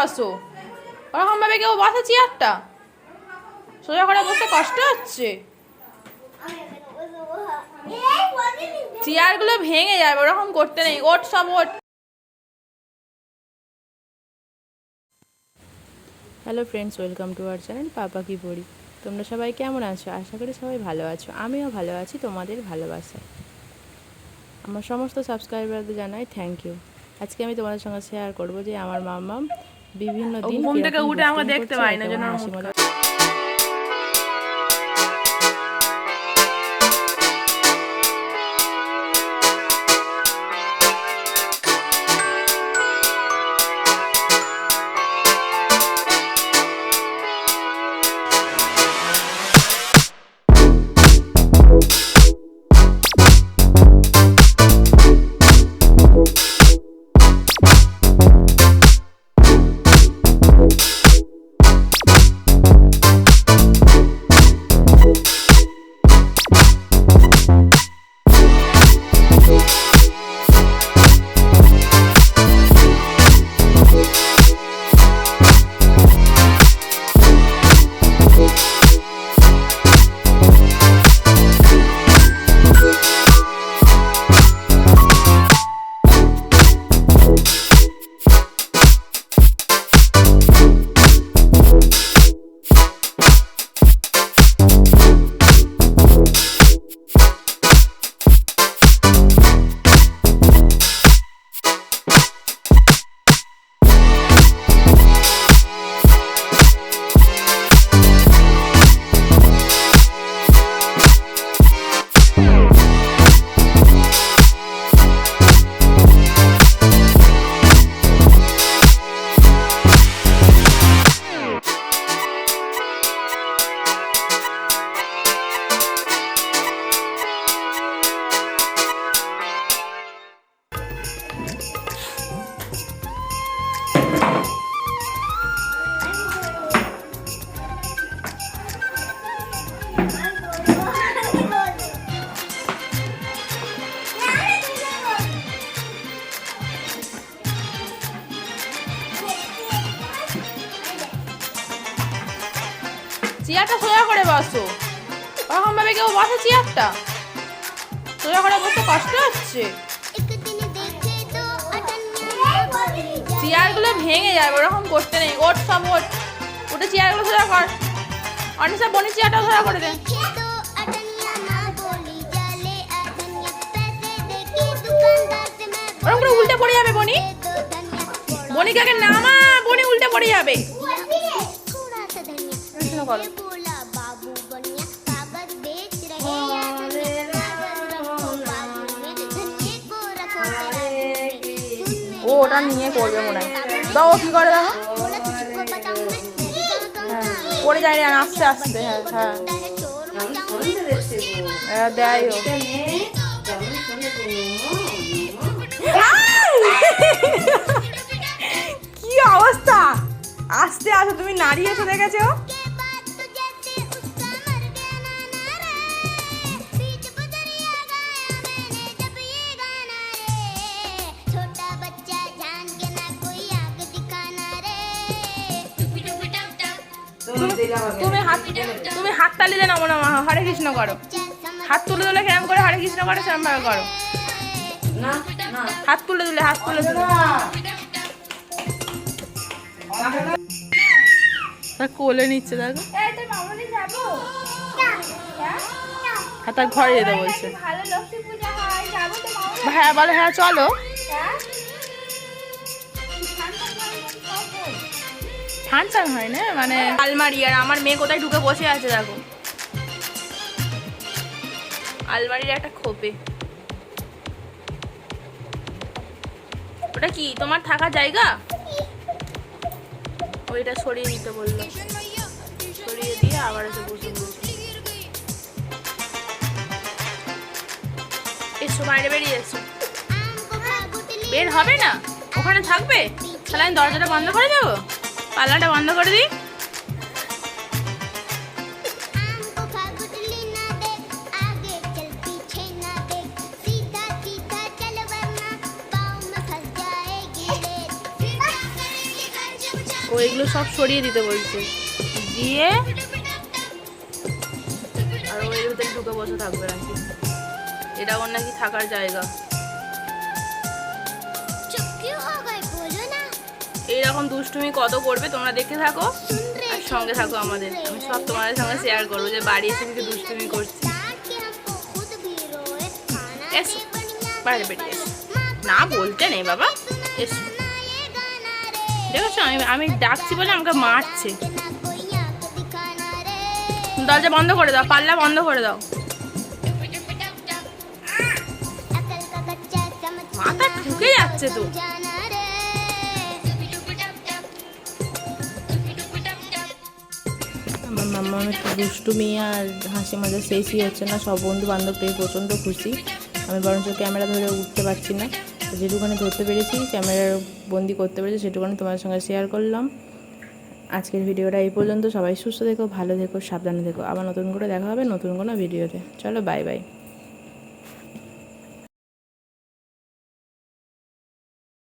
বসো, ওরকম ভাবে কেউ বসে চেয়ারটা? সোজা করে বসতে কষ্ট হচ্ছে, চেয়ারগুলো ভেঙে যাবে, ওরকম করতে নেই। ওঠ সব ওঠ। Hello friends, welcome to our channel পাপা কি পড়ি। তোমরা সবাই কেমন আছো? আশা করি সবাই ভালো আছো। আমিও ভালো আছি তোমাদের ভালোবাসায়। আমার সমস্ত সাবস্ক্রাইবারদের জানাই থ্যাংক ইউ। আজকে আমি তোমাদের সঙ্গে শেয়ার করবো যে আমার মাম্মাম বিভিন্ন দিন ঘুম থেকে উঠে আমাকে দেখতে পাই না, যেন হাসি মজা। চেয়ারটা সোজা করে বসো, ওরকম ভাবে কেউ বসে চেয়ারটা? সোজা করে বসতে কষ্ট হচ্ছে, চেয়ারগুলো ভেঙে যাবে, ওরকম করতে নেই। ওঠ সব ওঠ। উঠে চেয়ারগুলো সোজা কর। অনিশা বনি চেয়ারটা সোজা করে দে। ওরকম করে উল্টে পড়ে যাবে বনি। বনিকে আগে নামা, বনি উল্টে পড়ে যাবে। ও ওটা নিয়ে করবে মনে হয়। দাও ও কি করে দেখো। পড়ে যায় রে আস্তে আস্তে। হ্যাঁ হ্যাঁ দেয় ও। কি অবস্থা! আস্তে আস্তে তুমি নাড়িয়ে এসে দেখেছো। তুমি হাত তালি দে না মনে হরে কৃষ্ণ করো। হাত তুলে তুলে কেমন করে হরে কৃষ্ণ করো সেরকম ভাবে করো। হাত তুলে তুলে হাত তুলে তুলে কোলে নিচ্ছে দেখো। হ্যাঁ তার ঘরে যেতে বলছে। হ্যাঁ বলে হ্যাঁ চলো। ফাংশন হয় না মানে আলমারি। আর আমার মেয়ে কোথায় ঢুকে বসে আছে দেখো, আলমারির একটা খোপে। ওটা কি তোমার থাকার জায়গা? ওইটা সরিয়ে দিতে বললো, সরিয়ে দিয়ে আবার এসে বসে বলছে। এসো বাইরে বেরিয়ে এসো। বের হবে না, ওখানে থাকবে। তাহলে আমি দরজাটা বন্ধ করে দেবো, পাল্লাটা বন্ধ করে দিই। ও এগুলো সব সরিয়ে দিতে বলছে, দিয়ে আর ও এর ভিতরে ঢুকে বসে থাকবে নাকি। এটা ওর নাকি থাকার জায়গা। এইরকম দুষ্টুমি কত করবে, তোমরা দেখে থাকো আর সঙ্গে থাকো আমাদের। আমি সব তোমাদের সঙ্গে শেয়ার করবো যে বাড়ি এসে কিন্তু দুষ্টুমি করছি। এসো বাইরে বেরিয়ে এসো, না বলতে নেই বাবা, এসো। দেখেছো আমি ডাকছি বলে আমাকে মারছে। দরজা বন্ধ করে দাও, পাল্লা বন্ধ করে দাও। মাথা ঠুকে যাচ্ছে তো। আমার মাম্মা একটু দুষ্টুমি আর হাসি মজা শেষই হচ্ছে না। সব বন্ধু বান্ধব পেয়ে প্রচণ্ড খুশি। আমি বরঞ্চ ক্যামেরা ধরে উঠতে পারছি না, যেটুখানি ধরতে পেরেছি ক্যামেরার বন্দি করতে পেরেছি সেটুখানি তোমার সঙ্গে শেয়ার করলাম। আজকের ভিডিওটা এই পর্যন্ত। সবাই সুস্থ থেকো, ভালো থেকো, সাবধানে থেকো। আবার নতুন করে দেখা হবে নতুন কোনো ভিডিওতে। চলো বাই বাই।